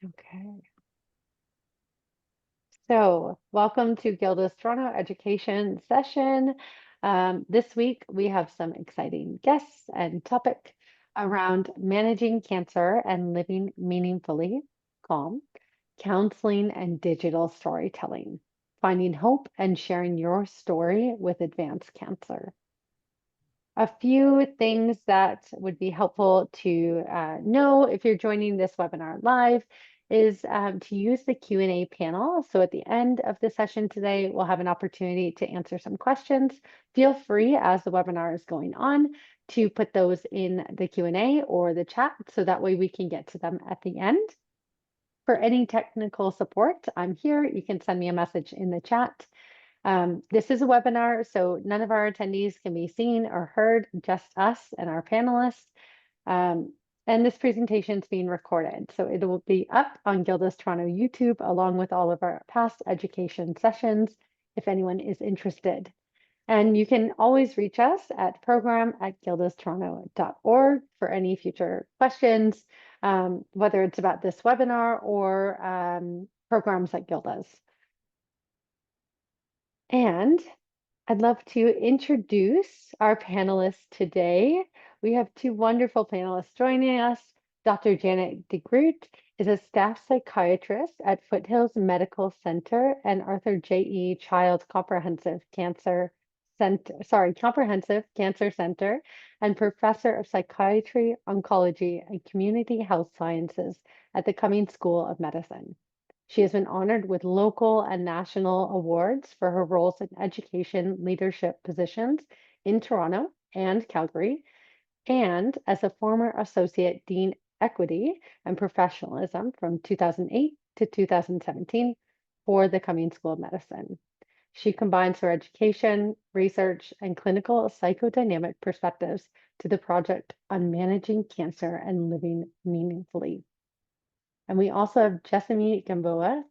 Okay. So, welcome to Gilda's Toronto Education Session. This week, we have some exciting guests and topic around managing cancer and living meaningfully, calm, counseling and digital storytelling, finding hope and sharing your story with advanced cancer. A few things that would be helpful to know if you're joining this webinar live is to use the Q&A panel. So at the end of the session today, we'll have an opportunity to answer some questions. Feel free as the webinar is going on to put those in the Q&A or the chat so that way we can get to them at the end. For any technical support, I'm here. You can send me a message in the chat. This is a webinar, so none of our attendees can be seen or heard, just us and our panelists. And this presentation is being recorded, so it will be up on Gilda's Toronto YouTube along with all of our past education sessions if anyone is interested. And you can always reach us at program@gildastoronto.org for any future questions, whether it's about this webinar or programs at Gilda's. And I'd love to introduce our panelists today. We have two wonderful panelists joining us. Dr. Janet DeGroot is a staff psychiatrist at Foothills Medical Center and Arthur J.E. Child Comprehensive Cancer Center and professor of psychiatry, oncology, and community health sciences at the Cummings School of Medicine. She has been honored with local and national awards for her roles in education leadership positions in Toronto and Calgary, and as a former Associate Dean Equity and Professionalism from 2008 to 2017 for the Cummings School of Medicine. She combines her education, research, and clinical psychodynamic perspectives to the project on managing cancer and living meaningfully. And we also have Jessamy Gamboa,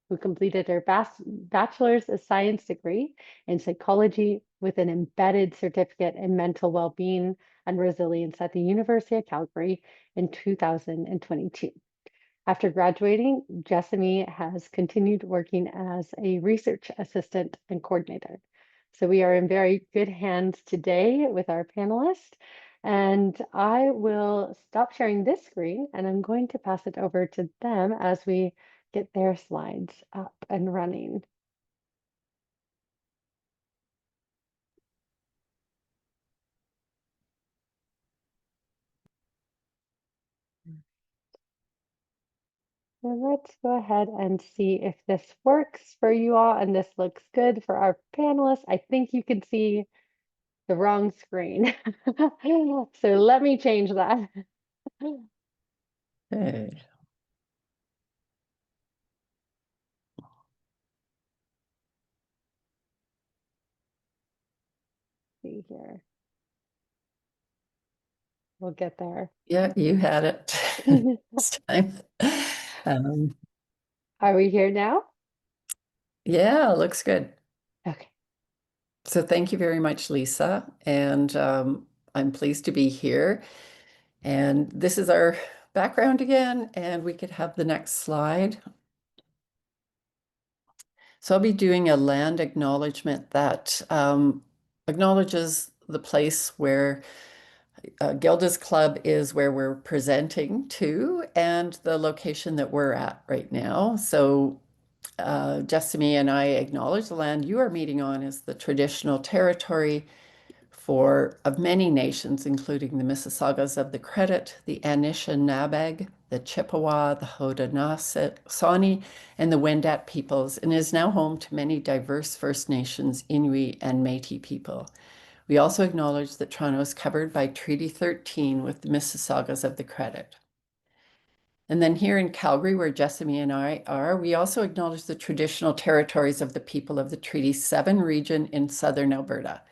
who completed her Bachelor's of Science degree in psychology with an embedded certificate in mental well-being and resilience at the University of Calgary in 2022. After graduating, Jessamy has continued working as a research assistant and coordinator. So we are in very good hands today with our panelists. And I will stop sharing this screen and I'm going to pass it over to them as we get their slides up and running. So let's go ahead and see if this works for you all and this looks good for our panelists. I think you can see the wrong screen. So let me change that. Okay. See here. We'll get there. Yeah, you had it this time. Are we here now? Yeah, looks good. Okay. So thank you very much, Lisa. And I'm pleased to be here. And this is our background again, and we could have the next slide. So I'll be doing a land acknowledgement that acknowledges the place where Gilda's Club is where we're presenting to and the location that we're at right now. So Jessamy and I acknowledge the land you are meeting on is the traditional territory of many nations, including the Mississaugas of the Credit, the Anishinaabe, the Chippewa, the Haudenosaunee, and the Wendat peoples, and is now home to many diverse First Nations, Inuit, and Métis people. We also acknowledge that Toronto is covered by Treaty 13 with the Mississaugas of the Credit. And then here in Calgary, where Jessamy and I are, we also acknowledge the traditional territories of the people of the Treaty 7 region in southern Alberta,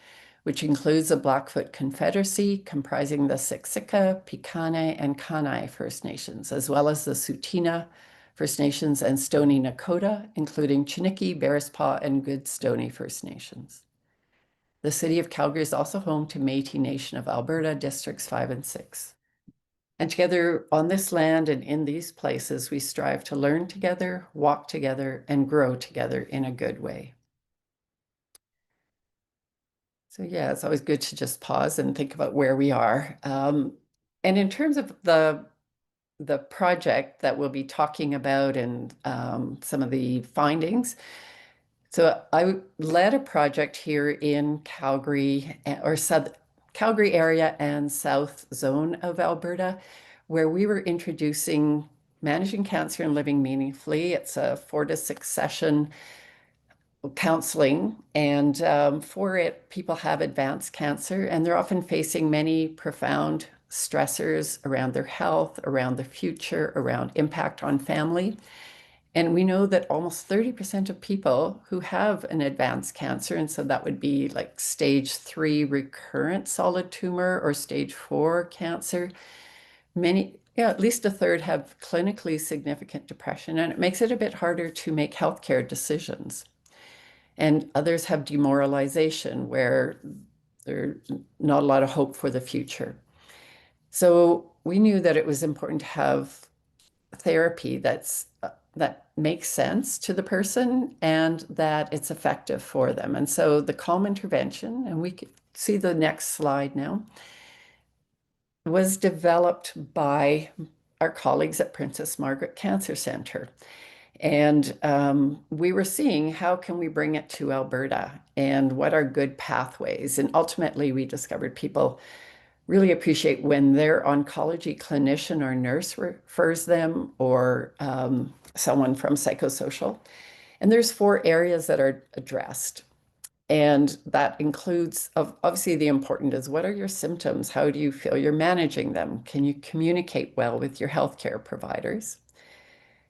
which includes the Blackfoot Confederacy comprising the Siksika, Piikani, and Kainai First Nations, as well as the Tsuut'ina First Nations and Stoney Nakoda, including Chiniki, Bearspaw, and Goodstoney First Nations. The city of Calgary is also home to Métis Nation of Alberta, Districts 5 and 6. And together on this land and in these places, we strive to learn together, walk together, and grow together in a good way. So yeah, it's always good to just pause and think about where we are. And in terms of the project that we'll be talking about and some of the findings. So I led a project here in Calgary or Calgary area and south zone of Alberta, where we were introducing managing cancer and living meaningfully. It's a 4 to 6 session counseling, and for it, people have advanced cancer, and they're often facing many profound stressors around their health, around the future, around impact on family. And we know that almost 30% of people who have an advanced cancer, and so that would be like stage 3 recurrent solid tumor or stage 4 cancer, at least a third have clinically significant depression, and it makes it a bit harder to make healthcare decisions. And others have demoralization, where there's not a lot of hope for the future. So we knew that it was important to have therapy that makes sense to the person and that it's effective for them. And so the calm intervention, and we can see the next slide now, was developed by our colleagues at Princess Margaret Cancer Centre. And we were seeing how can we bring it to Alberta and what are good pathways. And ultimately, we discovered people really appreciate when their oncology clinician or nurse refers them, or someone from psychosocial. And there's 4 areas that are addressed. And that includes, obviously, the important is, what are your symptoms? How do you feel you're managing them? Can you communicate well with your healthcare providers?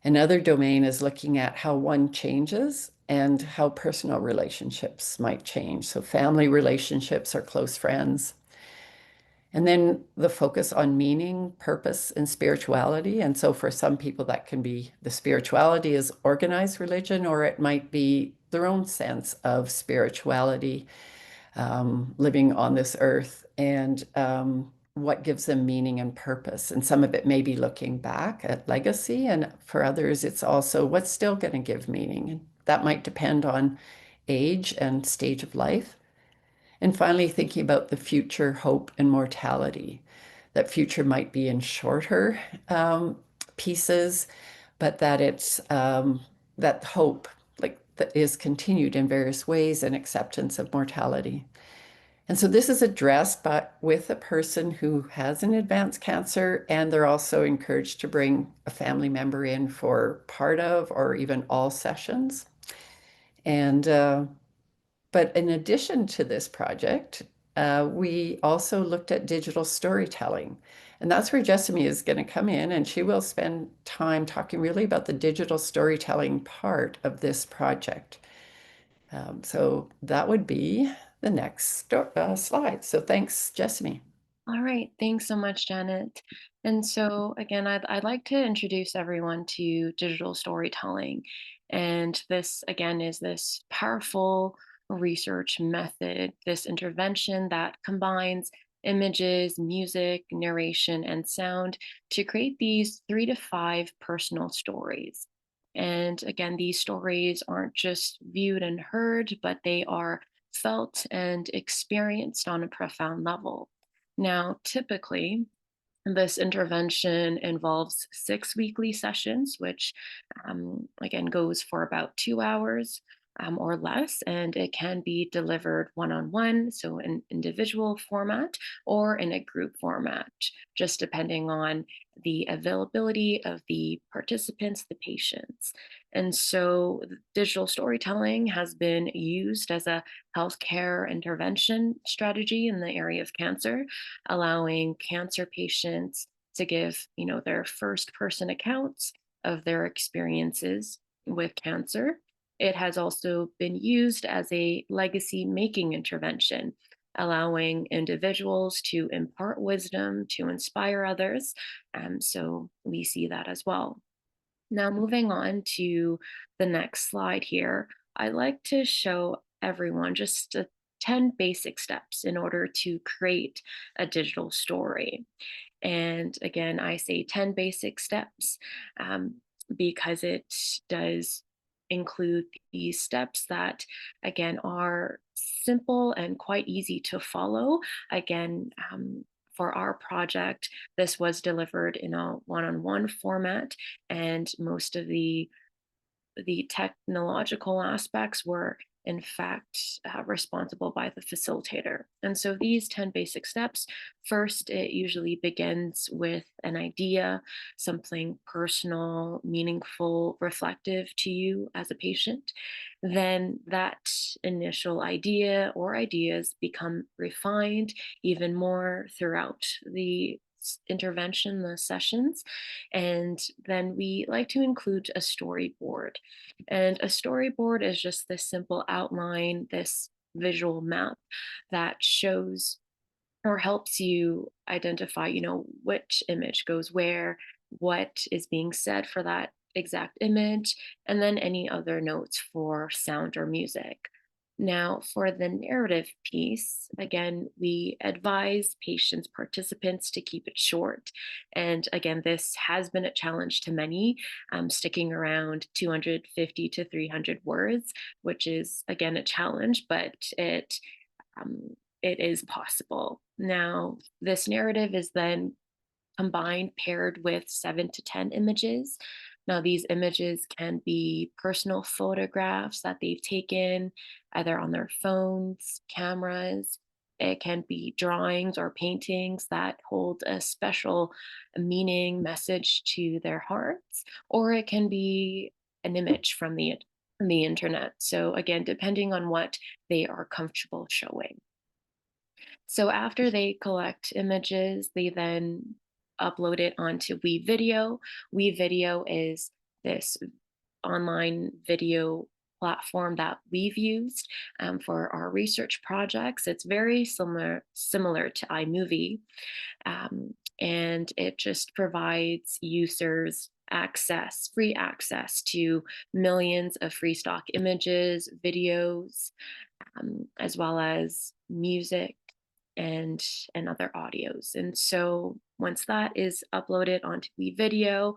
Another domain is looking at how one changes and how personal relationships might change. So family relationships or close friends. And then the focus on meaning, purpose, and spirituality. And so for some people, that can be the spirituality is organized religion, or it might be their own sense of spirituality, living on this earth, and what gives them meaning and purpose. And some of it may be looking back at legacy, and for others, it's also what's still going to give meaning. And that might depend on age and stage of life. And finally, thinking about the future, hope, and mortality. That future might be in shorter pieces, but that it's that hope, like that is continued in various ways, and acceptance of mortality. And so this is addressed with a person who has an advanced cancer, and they're also encouraged to bring a family member in for part of or even all sessions. And but in addition to this project, we also looked at digital storytelling. And that's where Jessamy is going to come in, and she will spend time talking really about the digital storytelling part of this project. So that would be the next slide. So thanks, Jessamy. All right, thanks so much, Janet. And so, again, I'd like to introduce everyone to digital storytelling. And this, again, is this powerful research method, this intervention that combines images, music, narration, and sound to create these 3 to 5 personal stories. And again, these stories aren't just viewed and heard, but they are felt and experienced on a profound level. Now, typically, this intervention involves 6 weekly sessions, which again goes for about 2 hours or less, and it can be delivered one-on-one, so in individual format or in a group format, just depending on the availability of the participants, the patients. And so digital storytelling has been used as a healthcare intervention strategy in the area of cancer, allowing cancer patients to give, their first person accounts of their experiences with cancer. It has also been used as a legacy making intervention, allowing individuals to impart wisdom to inspire others. So we see that as well. Now, moving on to the next slide here, I like to show everyone just 10 basic steps in order to create a digital story. And again, I say 10 basic steps um, because it does include these steps that, again, are simple and quite easy to follow. Again, for our project, this was delivered in a one-on-one format, and most of the technological aspects were in fact responsible by the facilitator. And so these 10 basic steps, first, it usually begins with an idea, something personal, meaningful, reflective to you as a patient. Then that initial idea or ideas become refined even more throughout the intervention, the sessions. And then we like to include a storyboard. And a storyboard is just this simple outline, this visual map that shows or helps you identify, which image goes where, what is being said for that exact image, and then any other notes for sound or music. Now, for the narrative piece, again, we advise patients, participants to keep it short. And again, this has been a challenge to many, sticking around 250 to 300 words, which is, again, a challenge, but um, it is possible. Now, this narrative is then combined, paired with 7 to 10 images. Now, these images can be personal photographs that they've taken either on their phones, cameras. It can be drawings or paintings that hold a special meaning, message to their hearts, or it can be an image from the internet. So again, depending on what they are comfortable showing. So after they collect images, they then upload it onto WeVideo. WeVideo is this online video platform that we've used for our research projects. It's very similar to iMovie, and it just provides users free access to millions of free stock images, videos, as well as music and other audios. And so once that is uploaded onto WeVideo,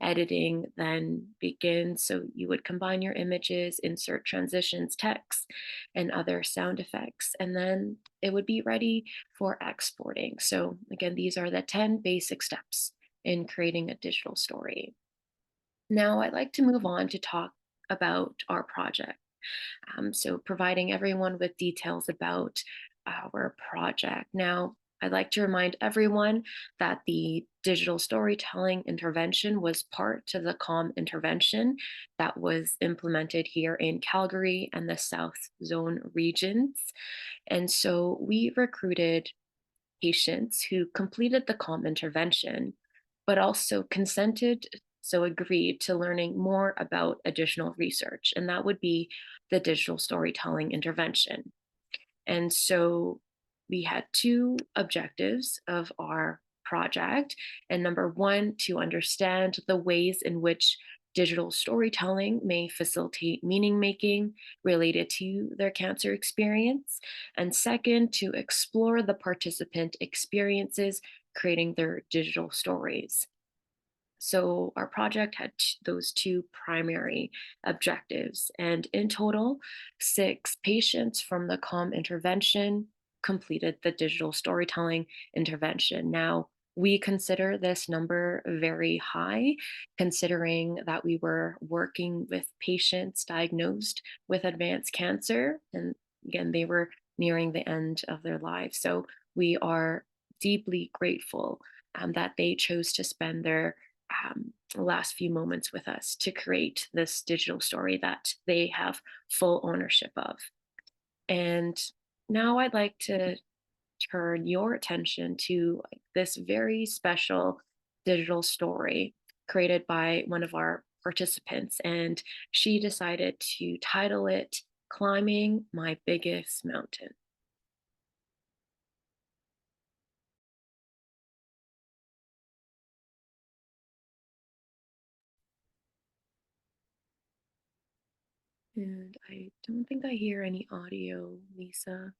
editing then begins. So you would combine your images, insert transitions, text, and other sound effects, and then it would be ready for exporting. So again, these are the 10 basic steps in creating a digital story. Now I'd like to move on to talk about our project. So providing everyone with details about our project. Now, I'd like to remind everyone that the digital storytelling intervention was part of the CALM intervention that was implemented here in Calgary and the South Zone regions. And so we recruited patients who completed the CALM intervention, but also consented, so agreed to learning more about additional research, and that would be the digital storytelling intervention. And so we had two objectives of our project. And number one, to understand the ways in which digital storytelling may facilitate meaning making related to their cancer experience. And second, to explore the participant experiences creating their digital stories. So our project had those two primary objectives. And in total, 6 patients from the CALM intervention completed the digital storytelling intervention. Now, we consider this number very high, considering that we were working with patients diagnosed with advanced cancer. And again, they were nearing the end of their lives. So we are deeply grateful that they chose to spend their last few moments with us to create this digital story that they have full ownership of. And now I'd like to turn your attention to this very special digital story created by one of our participants. And she decided to title it Climbing My Biggest Mountain. And I don't think I hear any audio, Lisa.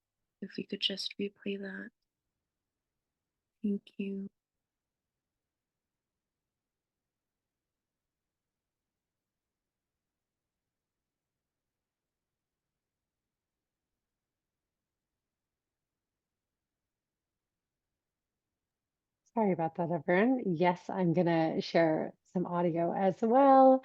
If we could just replay that. Thank you. Sorry about that, everyone. Yes, I'm gonna share some audio as well.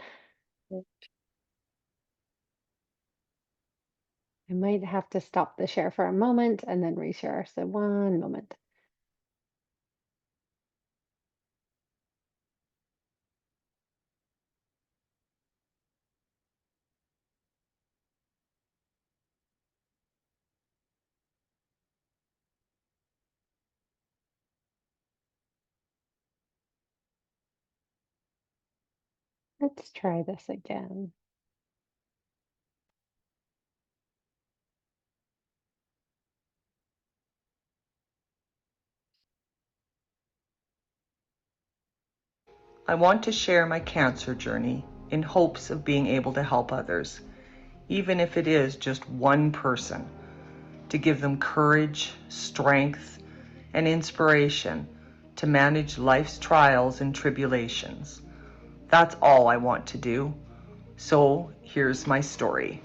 I might have to stop the share for a moment and then reshare. So one moment. Let's try this again. I want to share my cancer journey in hopes of being able to help others, even if it is just one person, to give them courage, strength, and inspiration to manage life's trials and tribulations. That's all I want to do. So here's my story.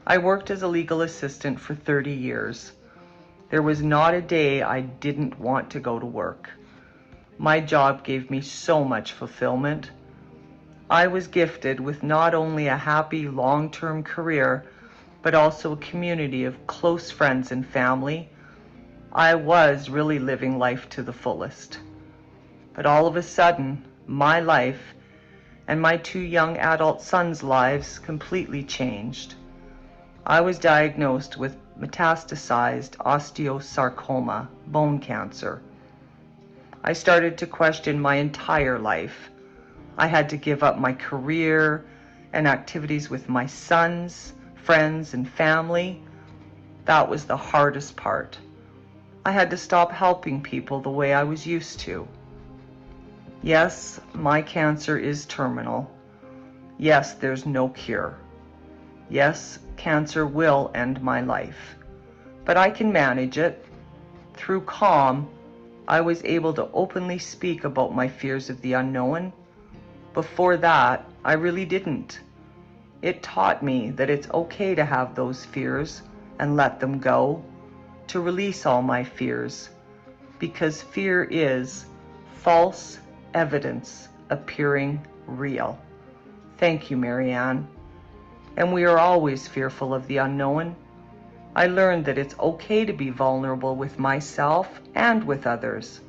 I worked as a legal assistant for 30 years. There was not a day I didn't want to go to work. My job gave me so much fulfillment. I was gifted with not only a happy long-term career, but also a community of close friends and family. I was really living life to the fullest. But all of a sudden, my life and my 2 young adult sons' lives completely changed. I was diagnosed with metastasized osteosarcoma, bone cancer. I started to question my entire life. I had to give up my career and activities with my sons, friends, and family. That was the hardest part. I had to stop helping people the way I was used to. Yes, my cancer is terminal. Yes, there's no cure. Yes, cancer will end my life. But I can manage it. Through calm, I was able to openly speak about my fears of the unknown. Before that, I really didn't. It taught me that it's okay to have those fears and let them go, to release all my fears, because fear is false evidence appearing real. Thank you, Marianne. And we are always fearful of the unknown. I learned that it's okay to be vulnerable with myself and with others.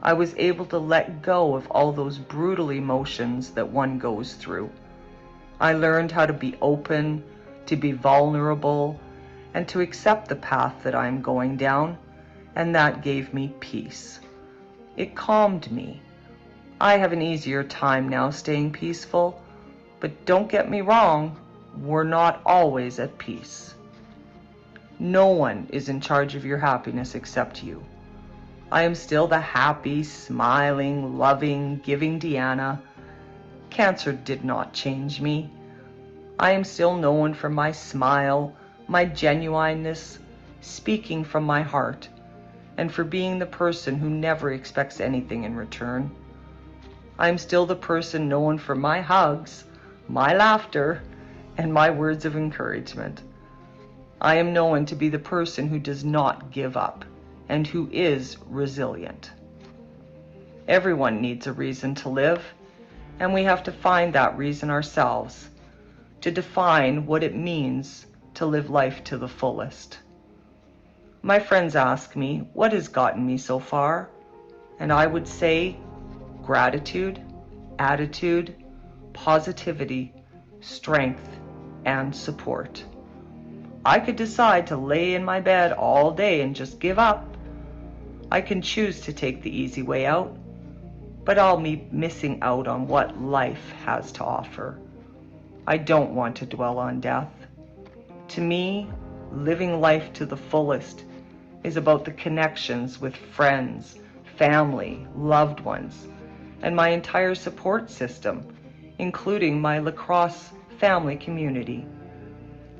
I was able to let go of all those brutal emotions that one goes through. I learned how to be open, to be vulnerable, and to accept the path that I'm going down, and that gave me peace. It calmed me. I have an easier time now staying peaceful, but don't get me wrong, we're not always at peace. No one is in charge of your happiness except you. I am still the happy, smiling, loving, giving Deanna. Cancer did not change me. I am still known for my smile, my genuineness, speaking from my heart, and for being the person who never expects anything in return. I am still the person known for my hugs, my laughter, and my words of encouragement. I am known to be the person who does not give up and who is resilient. Everyone needs a reason to live, and we have to find that reason ourselves, to define what it means to live life to the fullest. My friends ask me, what has gotten me so far? And I would say, gratitude, attitude, positivity, strength, and support. I could decide to lay in my bed all day and just give up. I can choose to take the easy way out, but I'll be missing out on what life has to offer. I don't want to dwell on death. To me, living life to the fullest is about the connections with friends, family, loved ones, and my entire support system, including my lacrosse family community.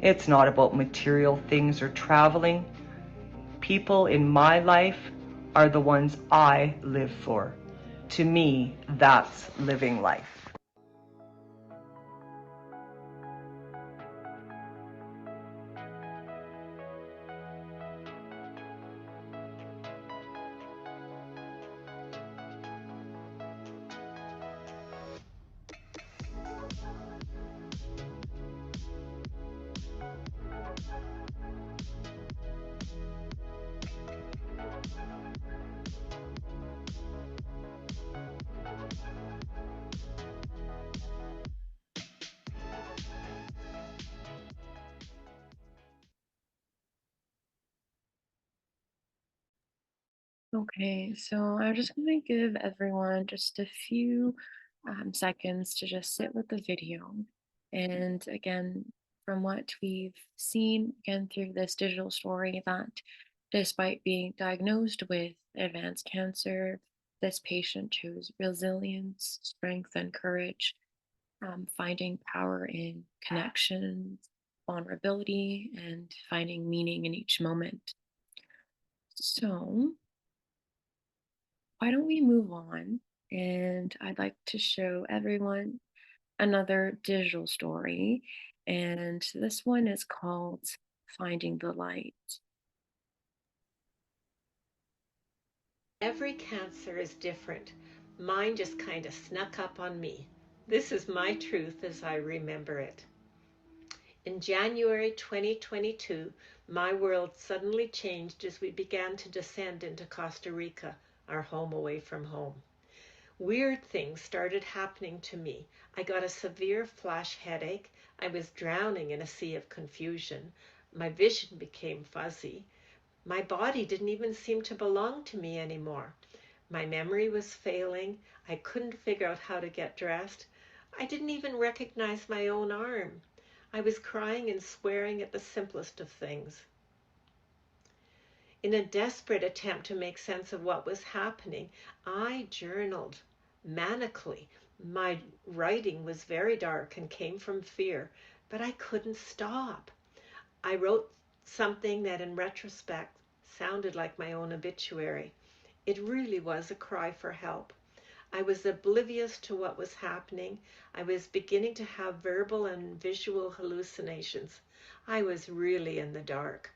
It's not about material things or traveling. People in my life are the ones I live for. To me, that's living life. Okay, so I'm just going to give everyone just a few seconds to just sit with the video. And again, from what we've seen again through this digital story, that despite being diagnosed with advanced cancer, this patient chose resilience, strength, and courage, finding power in connections, vulnerability, and finding meaning in each moment. So, why don't we move on? And I'd like to show everyone another digital story. And this one is called Finding the Light. Every cancer is different. Mine just kind of snuck up on me. This is my truth as I remember it. In January 2022, my world suddenly changed as we began to descend into Costa Rica, our home away from home. Weird things started happening to me. I got a severe flash headache. I was drowning in a sea of confusion. My vision became fuzzy. My body didn't even seem to belong to me anymore. My memory was failing. I couldn't figure out how to get dressed. I didn't even recognize my own arm. I was crying and swearing at the simplest of things. In a desperate attempt to make sense of what was happening, I journaled manically. My writing was very dark and came from fear, but I couldn't stop. I wrote something that in retrospect sounded like my own obituary. It really was a cry for help. I was oblivious to what was happening. I was beginning to have verbal and visual hallucinations. I was really in the dark.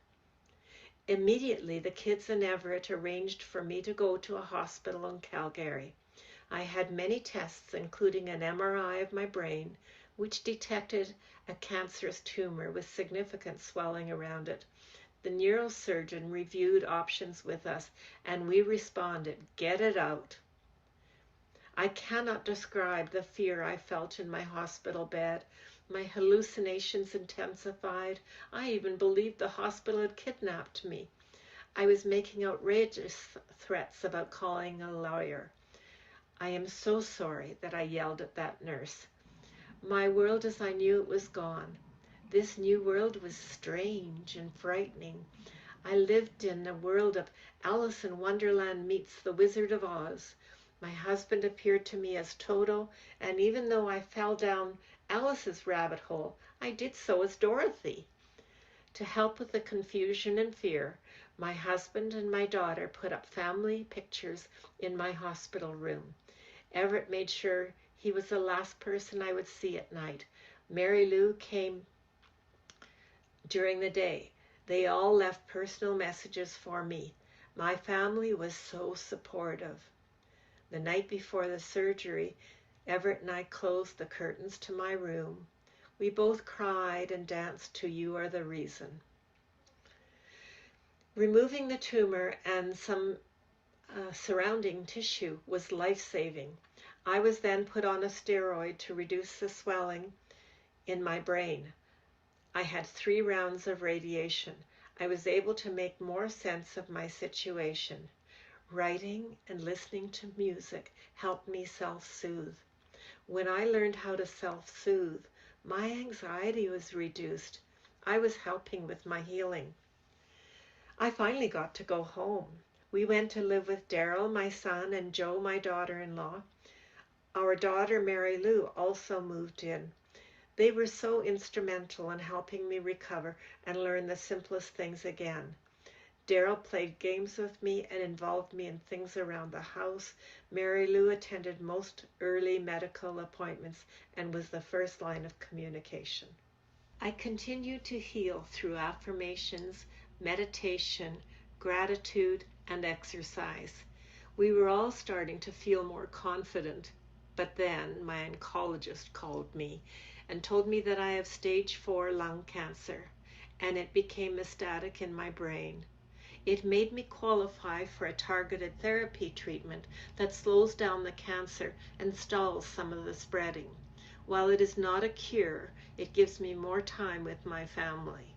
Immediately, the kids in Everett arranged for me to go to a hospital in Calgary. I had many tests, including an MRI of my brain, which detected a cancerous tumor with significant swelling around it. The neurosurgeon reviewed options with us, and we responded, "Get it out." I cannot describe the fear I felt in my hospital bed. My hallucinations intensified. I even believed the hospital had kidnapped me. I was making outrageous threats about calling a lawyer. "I am so sorry," that I yelled at that nurse. My world as I knew it was gone. This new world was strange and frightening. I lived in a world of Alice in Wonderland meets the Wizard of Oz. My husband appeared to me as Toto, and even though I fell down Alice's rabbit hole, I did so as Dorothy. To help with the confusion and fear, my husband and my daughter put up family pictures in my hospital room. Everett made sure he was the last person I would see at night. Mary Lou came during the day. They all left personal messages for me. My family was so supportive. The night before the surgery, Everett and I closed the curtains to my room. We both cried and danced to "You Are the Reason." Removing the tumor and some surrounding tissue was life-saving. I was then put on a steroid to reduce the swelling in my brain. I had 3 rounds of radiation. I was able to make more sense of my situation. Writing and listening to music helped me self-soothe. When I learned how to self-soothe, my anxiety was reduced. I was helping with my healing. I finally got to go home. We went to live with Daryl, my son, and Joe, my daughter-in-law. Our daughter, Mary Lou, also moved in. They were so instrumental in helping me recover and learn the simplest things again. Daryl played games with me and involved me in things around the house. Mary Lou attended most early medical appointments and was the first line of communication. I continued to heal through affirmations, meditation, gratitude, and exercise. We were all starting to feel more confident, but then my oncologist called me and told me that I have stage 4 lung cancer, and it became metastatic in my brain. It made me qualify for a targeted therapy treatment that slows down the cancer and stalls some of the spreading. While it is not a cure, it gives me more time with my family.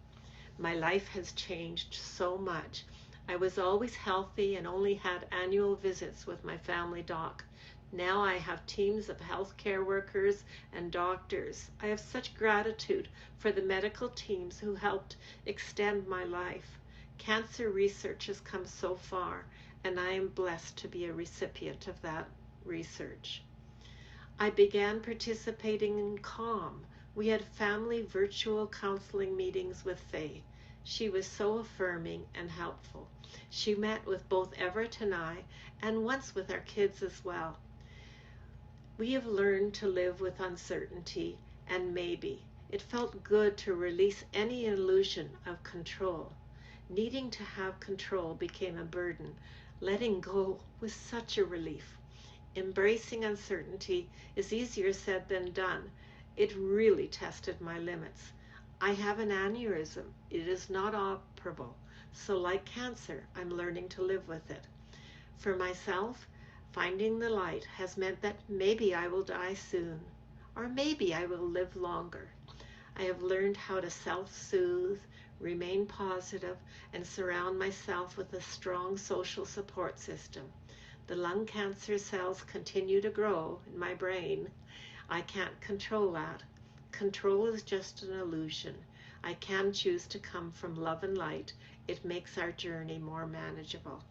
My life has changed so much. I was always healthy and only had annual visits with my family doc. Now I have teams of healthcare workers and doctors. I have such gratitude for the medical teams who helped extend my life. Cancer research has come so far, and I am blessed to be a recipient of that research. I began participating in CALM. We had family virtual counseling meetings with Faye. She was so affirming and helpful. She met with both Everett and I, and once with our kids as well. We have learned to live with uncertainty and maybe. It felt good to release any illusion of control. Needing to have control became a burden. Letting go was such a relief. Embracing uncertainty is easier said than done. It really tested my limits. I have an aneurysm. It is not operable. So like cancer, I'm learning to live with it. For myself, finding the light has meant that maybe I will die soon, or maybe I will live longer. I have learned how to self-soothe, remain positive, and surround myself with a strong social support system. The lung cancer cells continue to grow in my brain. I can't control that. Control is just an illusion. I can choose to come from love and light. It makes our journey more manageable.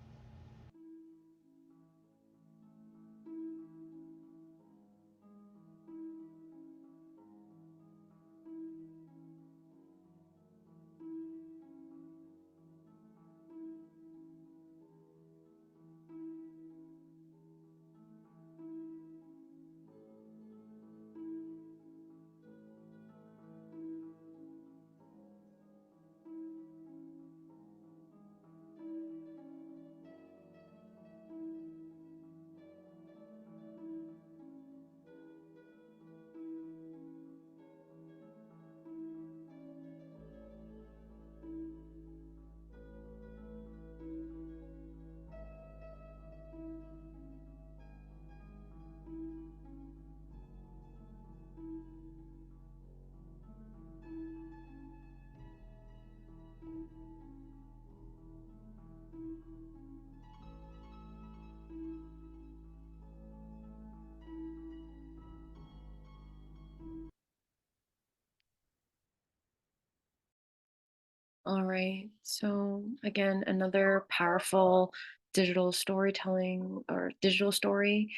All right. So again, another powerful digital storytelling or digital story.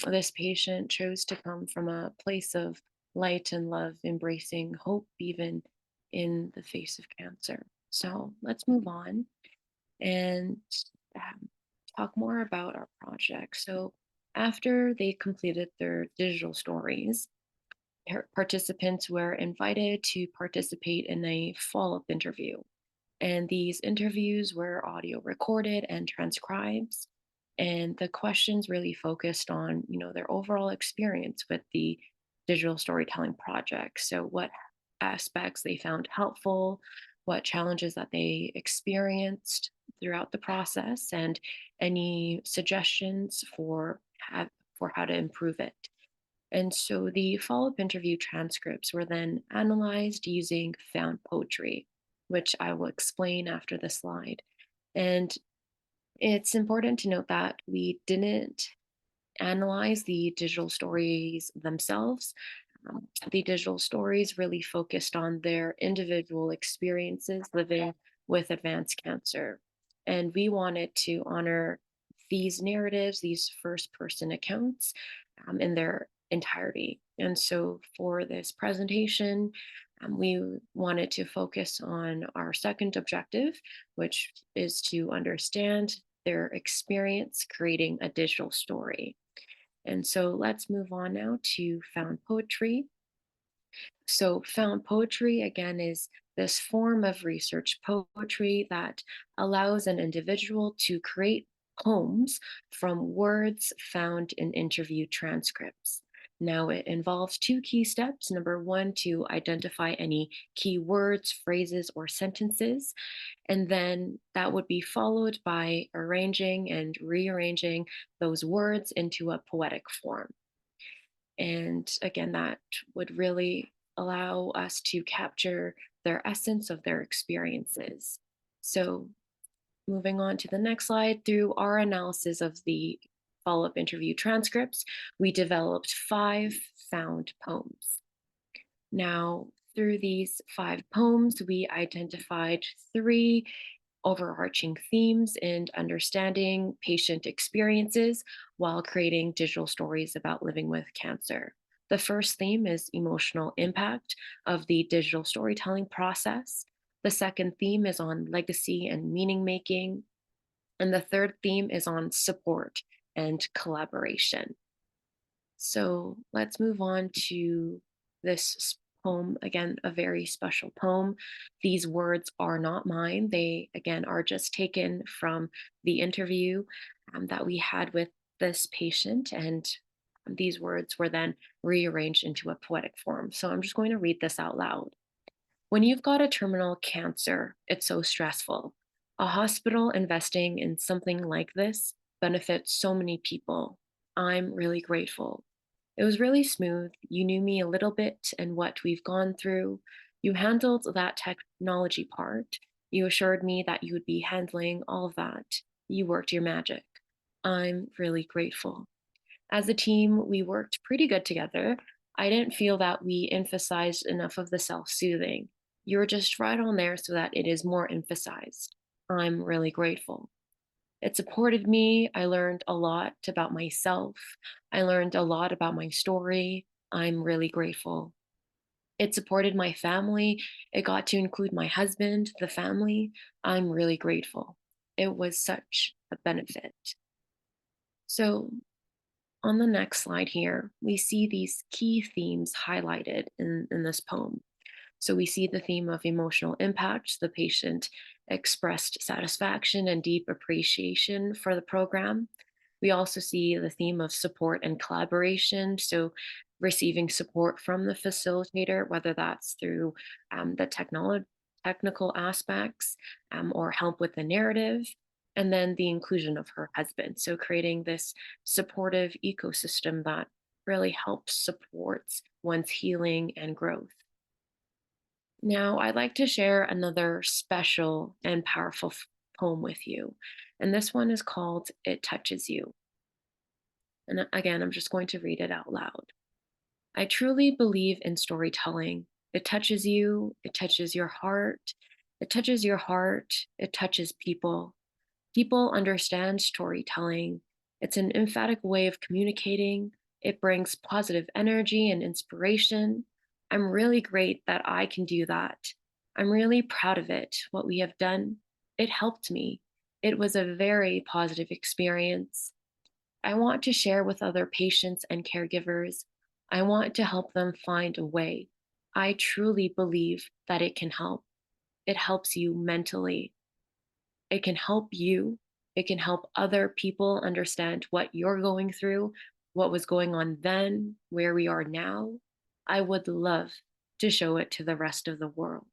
This patient chose to come from a place of light and love, embracing hope even in the face of cancer. So let's move on and um, talk more about our project. So after they completed their digital stories, participants were invited to participate in a follow-up interview. And these interviews were audio recorded and transcribed. And the questions really focused on, their overall experience with the digital storytelling project. So what aspects they found helpful, what challenges that they experienced throughout the process, and any suggestions for how to improve it. And so the follow up interview transcripts were then analyzed using found poetry, which I will explain after the slide. And it's important to note that we didn't analyze the digital stories themselves. The digital stories really focused on their individual experiences living with advanced cancer. And we wanted to honor these narratives, these first person accounts in their entirety. And so for this presentation, we wanted to focus on our second objective, which is to understand their experience creating a digital story. And so let's move on now to found poetry. So, found poetry, again, is this form of research poetry that allows an individual to create poems from words found in interview transcripts. Now, it involves two key steps. Number one, to identify any key words, phrases, or sentences. And then that would be followed by arranging and rearranging those words into a poetic form. And again, that would really allow us to capture their essence of their experiences. So moving on to the next slide, through our analysis of the follow-up interview transcripts, we developed 5 found poems. Now, through these 5 poems, we identified 3 overarching themes in understanding patient experiences while creating digital stories about living with cancer. The first theme is emotional impact of the digital storytelling process. The second theme is on legacy and meaning making. And the third theme is on support and collaboration. So let's move on to this poem. Again, a very special poem. These words are not mine. They, again, are just taken from the interview that we had with this patient. And these words were then rearranged into a poetic form. So I'm just going to read this out loud. When you've got a terminal cancer, it's so stressful. A hospital investing in something like this benefits so many people. I'm really grateful. It was really smooth. You knew me a little bit and what we've gone through. You handled that technology part. You assured me that you would be handling all of that. You worked your magic. I'm really grateful. As a team, we worked pretty good together. I didn't feel that we emphasized enough of the self soothing. You were just right on there so that it is more emphasized. I'm really grateful. It supported me. I learned a lot about myself. I learned a lot about my story. I'm really grateful. It supported my family. It got to include my husband, the family. I'm really grateful. It was such a benefit. So, on the next slide here, we see these key themes highlighted in this poem. So we see the theme of emotional impact. The patient expressed satisfaction and deep appreciation for the program. We also see the theme of support and collaboration. So receiving support from the facilitator, whether that's through the technical aspects or help with the narrative. And then the inclusion of her husband. So creating this supportive ecosystem that really helps supports one's healing and growth. Now, I'd like to share another special and powerful poem with you. And this one is called It Touches You. And again, I'm just going to read it out loud. I truly believe in storytelling. It touches you, it touches your heart, it touches your heart, it touches people. People understand storytelling. It's an emphatic way of communicating. It brings positive energy and inspiration. I'm really great that I can do that. I'm really proud of it, what we have done. It helped me. It was a very positive experience. I want to share with other patients and caregivers. I want to help them find a way. I truly believe that it can help. It helps you mentally. It can help you. It can help other people understand what you're going through, what was going on then, where we are now. I would love to show it to the rest of the world.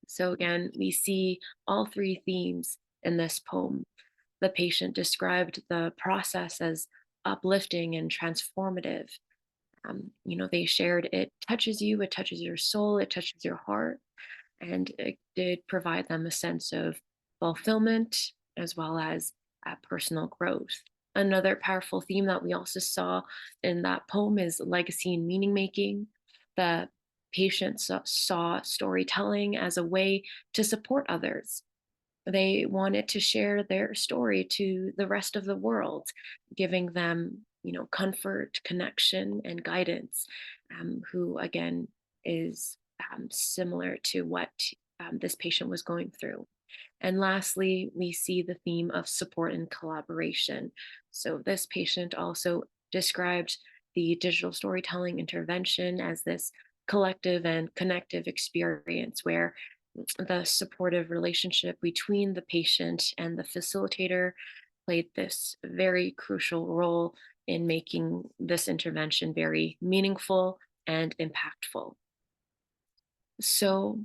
So again, we see all 3 themes in this poem. The patient described the process as uplifting and transformative. They shared it touches you, it touches your soul, it touches your heart. And it did provide them a sense of fulfillment as well as personal growth. Another powerful theme that we also saw in that poem is legacy and meaning making. The patients saw storytelling as a way to support others. They wanted to share their story to the rest of the world, giving them, comfort, connection, and guidance, who again is similar to what this patient was going through. And lastly, we see the theme of support and collaboration. So this patient also described the digital storytelling intervention as this collective and connective experience where the supportive relationship between the patient and the facilitator played this very crucial role in making this intervention very meaningful and impactful. So,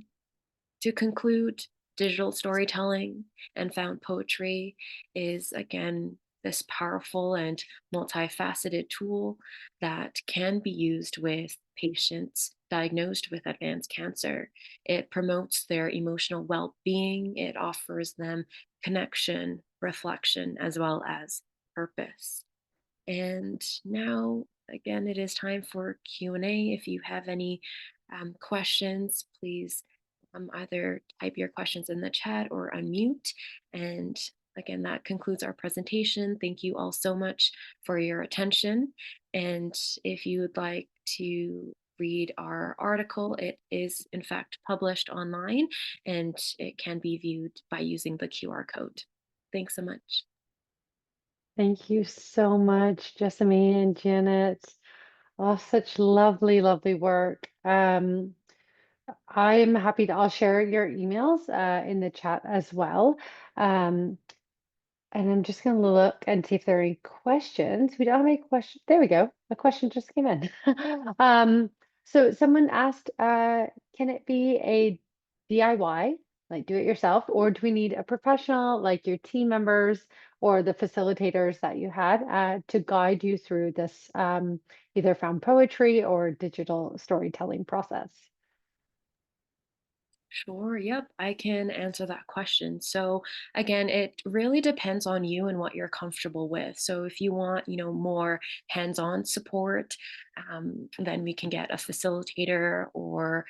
to conclude, digital storytelling and found poetry is again this powerful and multifaceted tool that can be used with patients diagnosed with advanced cancer. It promotes their emotional well-being. It offers them connection, reflection, as well as purpose. And now, again, it is time for Q&A. If you have any questions, please either type your questions in the chat or unmute. And again, that concludes our presentation. Thank you all so much for your attention. And if you would like to read our article, it is in fact published online and it can be viewed by using the QR code. Thanks so much. Thank you so much, Jessamine and Janet. Oh, such lovely, lovely work. I'm happy to, I'll share your emails in the chat as well. And I'm just going to look and see if there are any questions. We don't have any questions. There we go. A question just came in. So someone asked, can it be a DIY, like do it yourself, or do we need a professional like your team members or the facilitators that you had to guide you through this either found poetry or digital storytelling process? Sure, yep, I can answer that question. So again, it really depends on you and what you're comfortable with. So if you want, more hands-on support, then we can get a facilitator or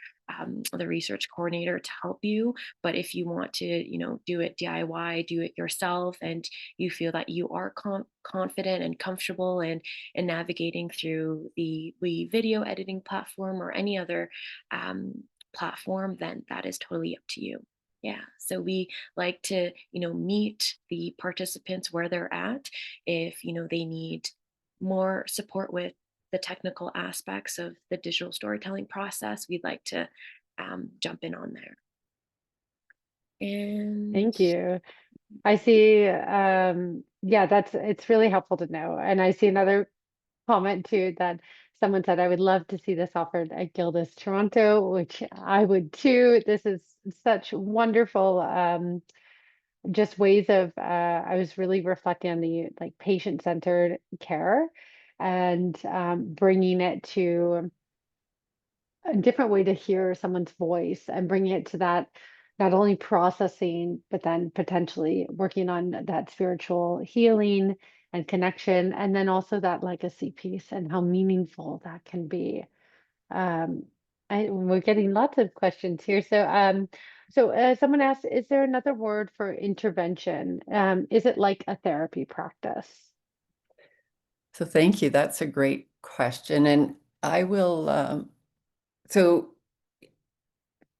the research coordinator to help you. But if you want to, do it DIY, do it yourself, and you feel that you are confident and comfortable in navigating through the video editing platform or any other platform, then that is totally up to you. Yeah, so we like to, meet the participants where they're at. If, they need more support with the technical aspects of the digital storytelling process, we'd like to jump in on there. And Thank you. I see, yeah, it's really helpful to know. And I see another comment too that someone said, I would love to see this offered at Gilda's Toronto, which I would too. This is such wonderful, just ways of, I was really reflecting on the like patient-centered care and bringing it to a different way to hear someone's voice and bringing it to that not only processing, but then potentially working on that spiritual healing and connection, and then also that legacy piece and how meaningful that can be. Um, we're getting lots of questions here. So someone asked, is there another word for intervention? Is it like a therapy practice? So thank you. That's a great question. And I will,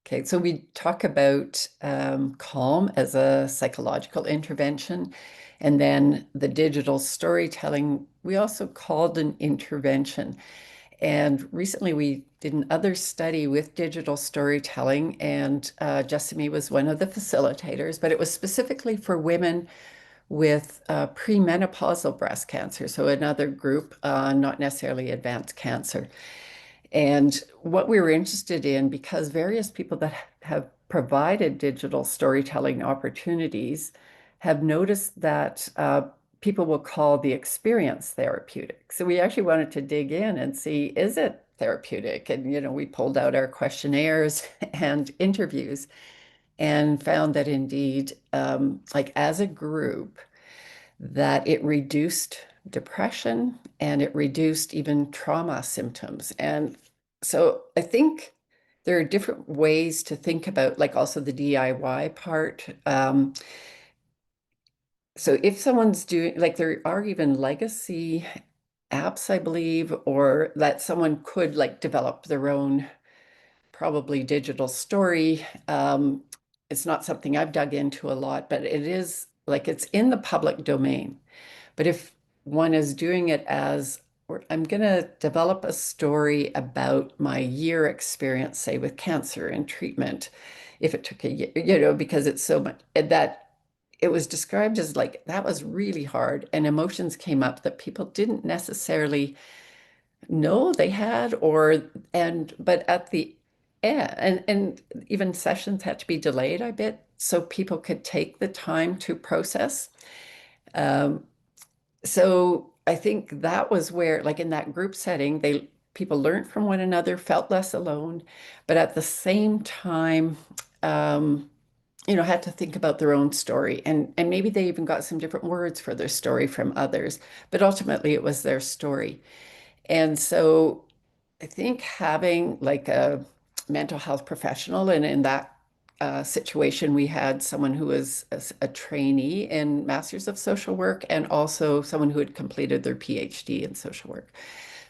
okay, so we talk about calm as a psychological intervention, and then the digital storytelling, we also called an intervention. And recently we did another study with digital storytelling, and Jessamy was one of the facilitators, but it was specifically for women with premenopausal breast cancer, so another group, not necessarily advanced cancer. And what we were interested in, because various people that have provided digital storytelling opportunities have noticed that people will call the experience therapeutic. So we actually wanted to dig in and see, is it therapeutic? And, we pulled out our questionnaires and interviews and found that indeed, like as a group, that it reduced depression and it reduced even trauma symptoms. And so I think there are different ways to think about, like also the DIY part. So if someone's doing, like there are even legacy apps, I believe, or that someone could like develop their own probably digital story. It's not something I've dug into a lot, but it is like it's in the public domain. But if one is doing it as, I'm going to develop a story about my year experience, say with cancer and treatment, if it took a year, because it's so much that it was described as like that was really hard, and emotions came up that people didn't necessarily know they had, but at the end, and even sessions had to be delayed, I bet, so people could take the time to process. So I think that was where, like in that group setting, people learned from one another, felt less alone, but at the same time, had to think about their own story. And maybe they even got some different words for their story from others, but ultimately it was their story. And so I think having like a mental health professional, and in that situation, we had someone who was a trainee in Masters of Social Work and also someone who had completed their PhD in social work.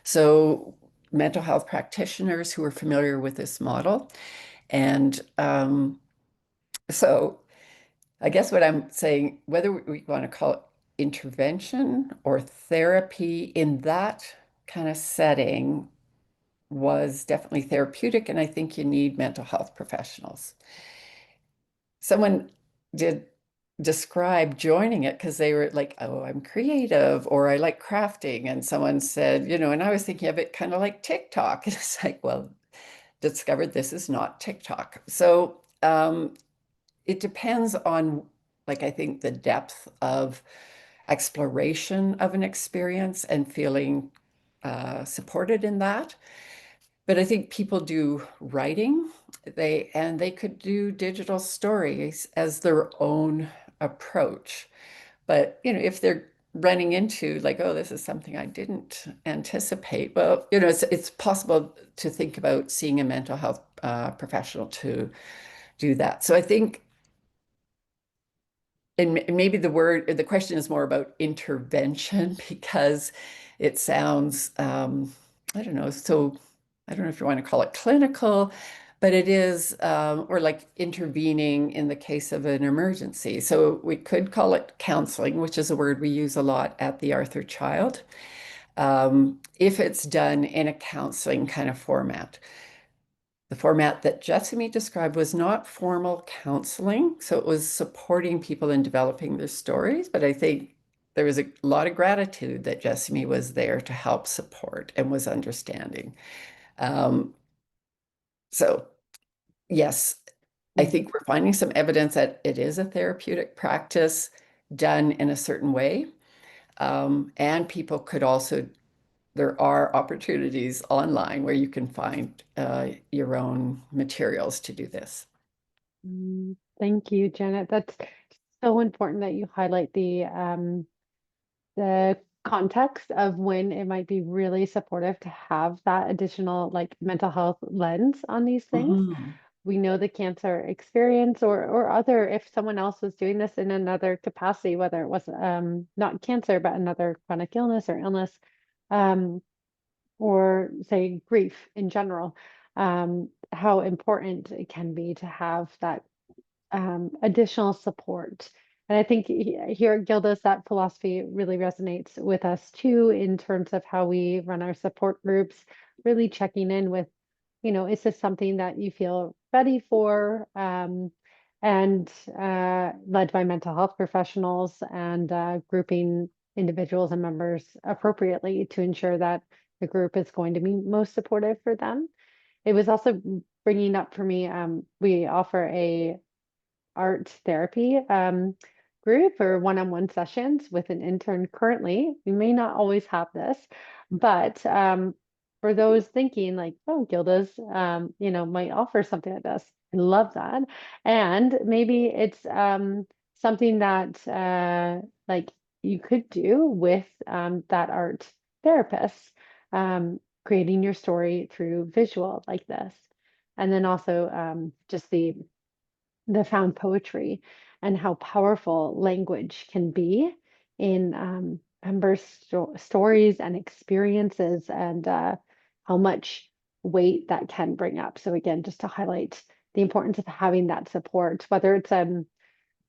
So mental health practitioners who were familiar with this model. And so I guess what I'm saying, whether we want to call it intervention or therapy in that kind of setting was definitely therapeutic, and I think you need mental health professionals. Someone did describe joining it because they were like, oh, I'm creative or I like crafting. And someone said, and I was thinking of it kind of like TikTok. And it's like, well, discovered this is not TikTok. So it depends on, like, I think the depth of exploration of an experience and feeling supported in that. But I think people do writing, they could do digital stories as their own approach. But if they're running into like, oh, this is something I didn't anticipate, well, it's possible to think about seeing a mental health professional to do that. So I think, and maybe the question is more about intervention because it sounds, I don't know, so I don't know if you want to call it clinical, but it is, or like intervening in the case of an emergency. So we could call it counseling, which is a word we use a lot at the Arthur Child, if it's done in a counseling kind of format. The format that Jessamy described was not formal counseling, so it was supporting people in developing their stories. But I think there was a lot of gratitude that Jessamy was there to help support and was understanding. So yes, I think we're finding some evidence that it is a therapeutic practice done in a certain way. And people could also, there are opportunities online where you can find your own materials to do this. Thank you, Janet. That's so important that you highlight the context of when it might be really supportive to have that additional like mental health lens on these things. Mhm. We know the cancer experience or other, if someone else was doing this in another capacity, whether it was not cancer, but another chronic illness or illness, um, or say grief in general, how important it can be to have that additional support. And I think here at Gilda's, that philosophy really resonates with us too, in terms of how we run our support groups, really checking in with, is this something that you feel ready for? And led by mental health professionals and grouping individuals and members appropriately to ensure that the group is going to be most supportive for them. It was also bringing up for me, we offer a art therapy group or one-on-one sessions with an intern currently. We may not always have this, but for those thinking like, oh, Gilda's, might offer something like this. I love that. And maybe it's something that like you could do with that art therapist, creating your story through visual like this. And then also just the found poetry and how powerful language can be in members' stories and experiences, and how much weight that can bring up. So again, just to highlight the importance of having that support, whether it's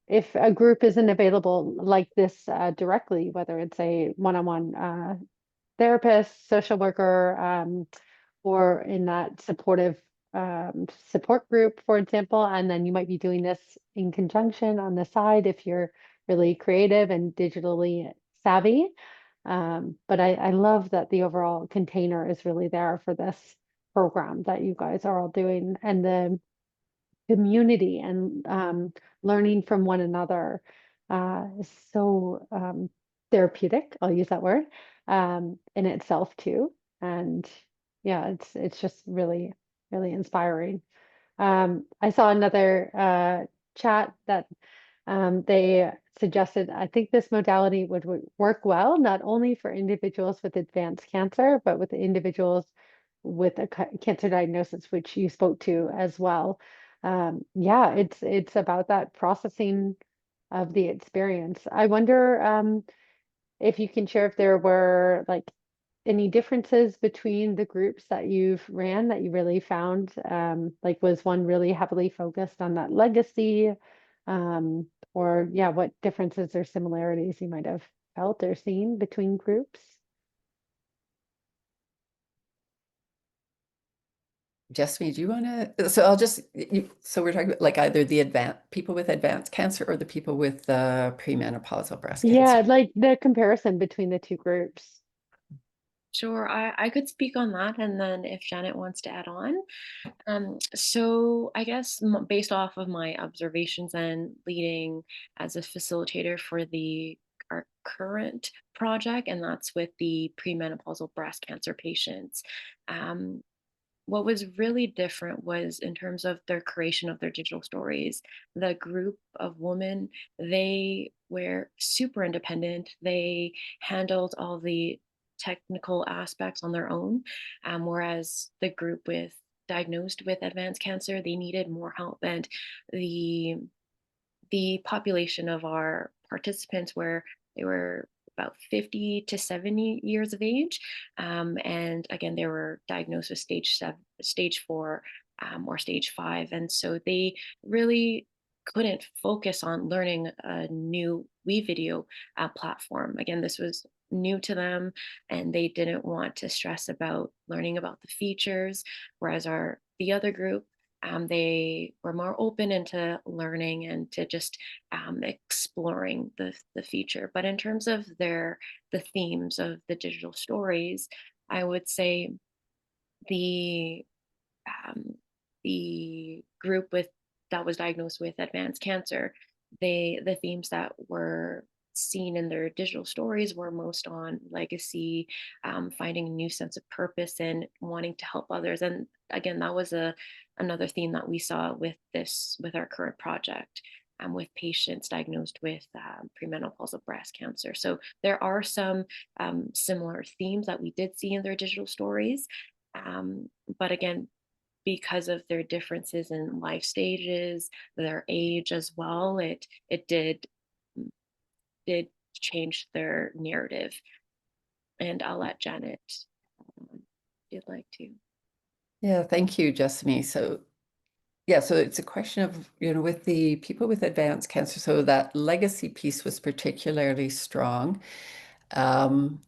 if a group isn't available like this directly, whether it's a one-on-one therapist, social worker, or in that supportive support group, for example. And then you might be doing this in conjunction on the side if you're really creative and digitally savvy. But I love that the overall container is really there for this program that you guys are all doing, and the community and learning from one another is so therapeutic. I'll use that word in itself too. And Yeah, it's just really, really inspiring. I saw another chat that they suggested, I think this modality would work well, not only for individuals with advanced cancer, but with individuals with a cancer diagnosis, which you spoke to as well. Yeah, it's about that processing of the experience. I wonder if you can share if there were like any differences between the groups that you've ran that you really found, like was one really heavily focused on that legacy, or yeah, what differences or similarities you might have felt or seen between groups? Jessamy, do you want to? So I'll just, so we're talking about like either the advanced people with advanced cancer or the people with premenopausal breast Yeah, cancer. like the comparison between the two groups. Sure, I could speak on that, and then if Janet wants to add on. So I guess based off of my observations and leading as a facilitator for the our current project, and that's with the premenopausal breast cancer patients. Um, what was really different was in terms of their creation of their digital stories. The group of women, they were super independent. They handled all the technical aspects on their own, whereas the group with diagnosed with advanced cancer, they needed more help, and the the population of our participants were they were about 50 to 70 years of age. And again, they were diagnosed with stage 4, or stage 5. And so they really couldn't focus on learning a new WeVideo platform. Again, this was new to them, and they didn't want to stress about learning about the features. Whereas the other group, they were more open into learning and to just exploring the future. But in terms of the themes of the digital stories, I would say the um, the group with that was diagnosed with advanced cancer, the themes that were seen in their digital stories were most on legacy, finding a new sense of purpose and wanting to help others. And again, that was another theme that we saw with our current project. With patients diagnosed with premenopausal breast cancer. So there are some similar themes that we did see in their digital stories. But again, because of their differences in life stages, their age as well, it did change their narrative. And I'll let Janet, if you'd like to. Yeah, thank you, Jessamy. So yeah, so it's a question of, with the people with advanced cancer, so that legacy piece was particularly strong. And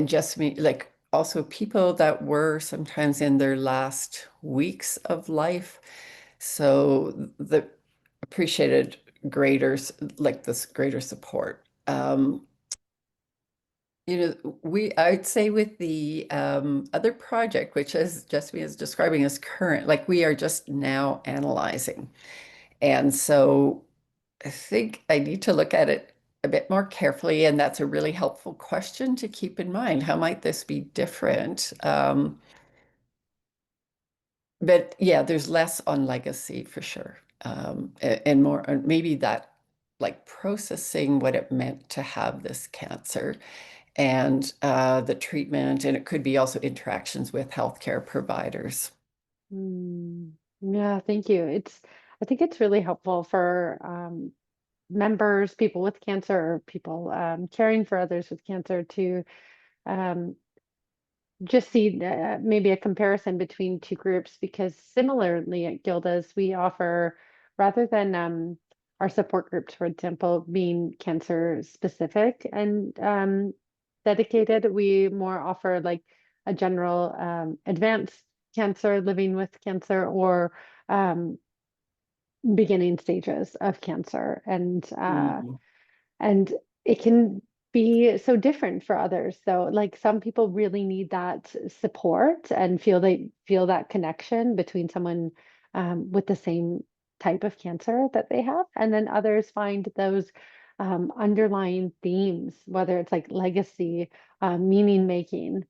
Jessamy, like also people that were sometimes in their last weeks of life. So the appreciated greater, like this greater support. I'd say with the other project, which as Jessamy is describing as current, like we are just now analyzing. And so I think I need to look at it a bit more carefully, and that's a really helpful question to keep in mind. How might this be different? But yeah, there's less on legacy for sure, and more maybe that like processing what it meant to have this cancer and the treatment, and it could be also interactions with healthcare providers. Yeah, thank you. I think it's really helpful for members, people with cancer, or people caring for others with cancer to um, just see maybe a comparison between two groups, because similarly at Gilda's, we offer, rather than our support groups, for example, being cancer specific and dedicated, we more offer like a general advanced cancer, living with cancer, or um, beginning stages of cancer. Mhm. And it can be so different for others. So like some people really need that support and feel that connection between someone with the same type of cancer that they have. And then others find those underlying themes, whether it's like legacy, meaning making,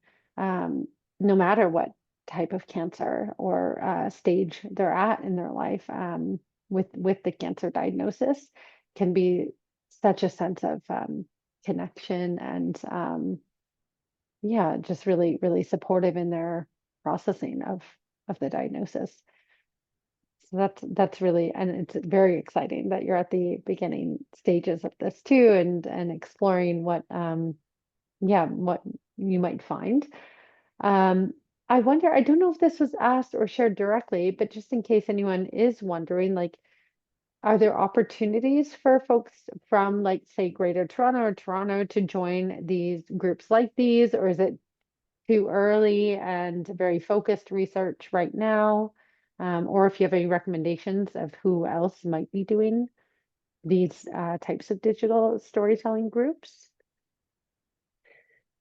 no matter what type of cancer or stage they're at in their life, with the cancer diagnosis, can be such a sense of connection and yeah, just really, really supportive in their processing of the diagnosis. So that's really, and it's very exciting that you're at the beginning stages of this too, and exploring what yeah, what you might find. Um, I wonder, I don't know if this was asked or shared directly, but just in case anyone is wondering, like, are there opportunities for folks from, like, say, Greater Toronto or Toronto to join these groups like these, or is it too early and very focused research right now? Or if you have any recommendations of who else might be doing these types of digital storytelling groups?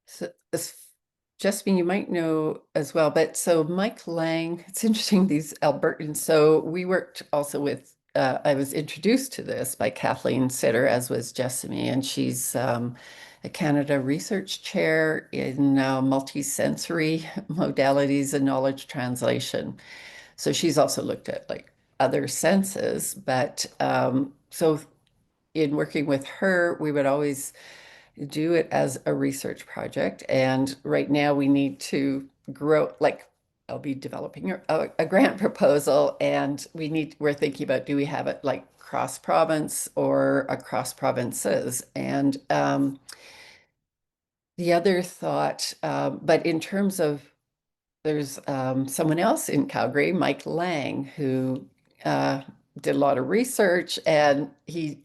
So, Jasmine, you might know as well, but so Mike Lang, it's interesting, these Albertans. So we worked also with, I was introduced to this by Kathleen Sitter, as was Jessamy, and she's a Canada Research Chair in multisensory modalities and knowledge translation. So she's also looked at like other senses, but so in working with her, we would always do it as a research project. And right now we need to grow, like I'll be developing a grant proposal, and we're thinking about, do we have it like cross province or across provinces? And the other thought, but in terms of, there's someone else in Calgary, Mike Lang, who did a lot of research, and he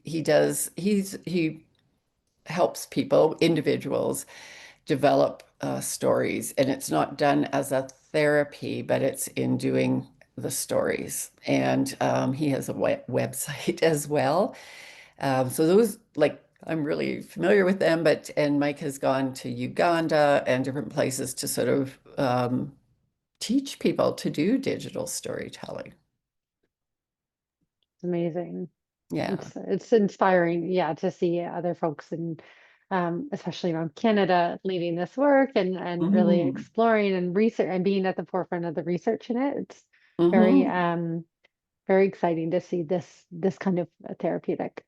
helps people, individuals, develop stories. And it's not done as a therapy, but it's in doing the stories. And he has a website as well. So those, like, I'm really familiar with them, and Mike has gone to Uganda and different places to sort of teach people to do digital storytelling. Amazing. Yeah. It's inspiring, yeah, to see other folks and especially around Canada leading this work and really Mhm. exploring and research and being at the forefront of the research in it. It's very Mhm. very exciting to see this kind of a therapeutic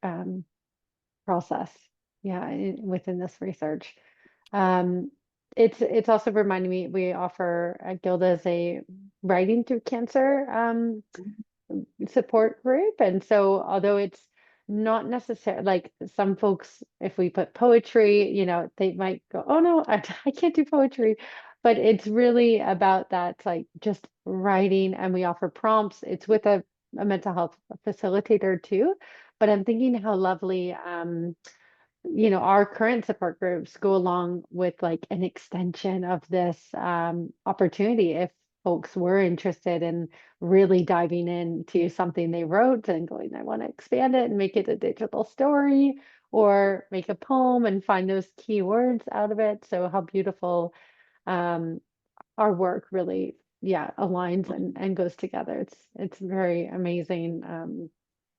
process, yeah, within this research. Um, it's also reminding me we offer at Gilda as a writing through cancer support group. And so, although it's not necessarily like some folks, if we put poetry, they might go, oh no, I can't do poetry. But it's really about that, like just writing, and we offer prompts. It's with a mental health facilitator too. But I'm thinking how lovely our current support groups go along with like an extension of this opportunity if folks were interested in really diving into something they wrote and going, I want to expand it and make it a digital story or make a poem and find those key words out of it. So how beautiful um, our work really, yeah, aligns and goes together. It's very amazing.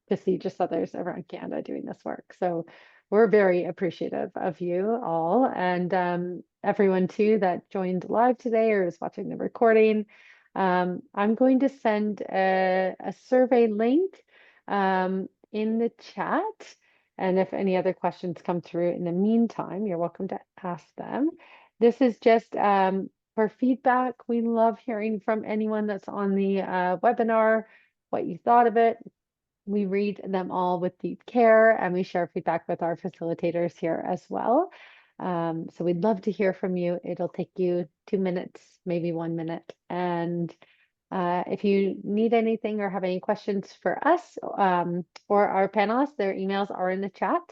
To see just others around Canada doing this work. So we're very appreciative of you all and everyone too that joined live today or is watching the recording. I'm going to send a survey link in the chat. And if any other questions come through in the meantime, you're welcome to ask them. This is just for feedback. We love hearing from anyone that's on the webinar, what you thought of it. We read them all with deep care and we share feedback with our facilitators here as well. So we'd love to hear from you. It'll take you 2 minutes, maybe 1 minute. And if you need anything or have any questions for us or our panelists, their emails are in the chat.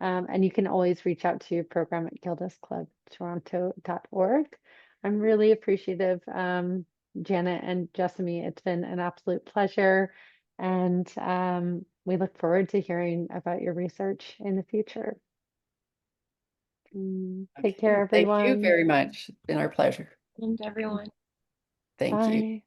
And you can always reach out to program at gildasclubtoronto.org. I'm really appreciative, Janet and Jessamy. It's been an absolute pleasure. And we look forward to hearing about your research in the future. Take care, Okay. Thank you everyone. very much. It's been our pleasure. And everyone. Thank you. Bye.